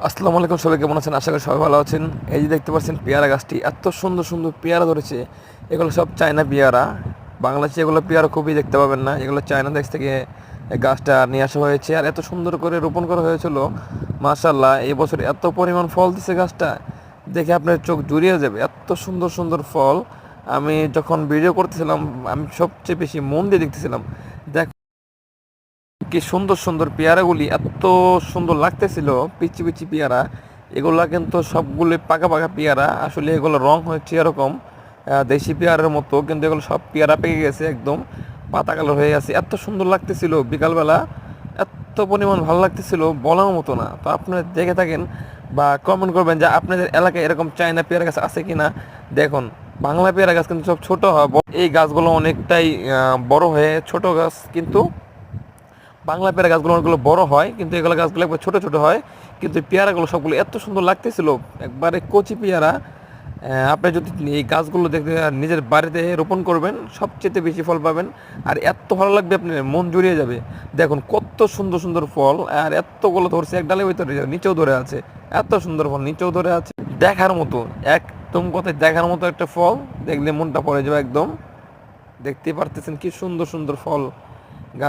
আসসালামু আলাইকুম, সবাই কেমন আছেন? আশা করি সবাই ভালো আছেন। এই যে দেখতে পাচ্ছেন পেয়ারা গাছটি, এত সুন্দর সুন্দর পেয়ারা ধরেছে। এগুলো সব চায়না পেয়ারা। বাংলাদেশে এগুলো পেয়ারা খুবই দেখতে পাবেন না, এগুলো চায়না দেশ থেকে এই গাছটা নিয়ে আসা হয়েছে আর এত সুন্দর করে রোপণ করা হয়েছিল। মাশাআল্লাহ, এই বছর এত পরিমাণ ফল দিছে গাছটা, দেখে আপনার চোখ জুড়িয়ে যাবে, এত সুন্দর সুন্দর ফল। আমি যখন ভিডিও করতেছিলাম, আমি সবচেয়ে বেশি মন দিয়ে দেখতেছিলাম। দেখ কি সুন্দর সুন্দর পেয়ারাগুলি, এত সুন্দর লাগতেছিল। পিচি পিচি পেয়ারা, এগুলা কিন্তু সবগুলো পাকা পাকা পেয়ারা। আসলে এগুলো রং হচ্ছে এরকম দেশি পেয়ারার মতো, কিন্তু এগুলো সব পেয়ারা পেকে গেছে, একদম পাতা কালার হয়ে গেছে। এত সুন্দর লাগতেছিল বিকালবেলা, এত পরিমাণ ভালো লাগতেছিল বলার মতো না। তো আপনারা দেখে থাকেন বা কমেন্ট করবেন যে আপনাদের এলাকায় এরকম চায়না পেয়ারা গাছ আছে কিনা। দেখুন, বাংলা পেয়ারা গাছ কিন্তু সব ছোট হয়, এই গাছগুলো অনেকটাই বড় হয়ে ছোট গাছ, কিন্তু বাংলা পেয়ারা গাছগুলো অনেকগুলো বড় হয়, কিন্তু এগুলো গাছগুলো একবার ছোট ছোট হয়। কিন্তু এই পেয়ারাগুলো সবগুলো এত সুন্দর লাগতেছিল, একবারে কচি পেয়ারা। আপনি যদি এই গাছগুলো দেখতে নিজের বাড়িতে রোপণ করবেন, সবচেয়ে বেশি ফল পাবেন। আর এত ভালো লাগবে, আপনার মন জুড়িয়ে যাবে। দেখুন কত সুন্দর সুন্দর ফল, আর এতগুলো ধরছে এক ডালের ভিতরে, নিচেও ধরে আছে। এত সুন্দর ফল নিচেও ধরে আছে, দেখার মতো, একদম কথায় দেখার মতো একটা ফল। দেখলে মনটা পড়ে যাবে একদম। দেখতেই পারতেছেন কি সুন্দর সুন্দর ফল।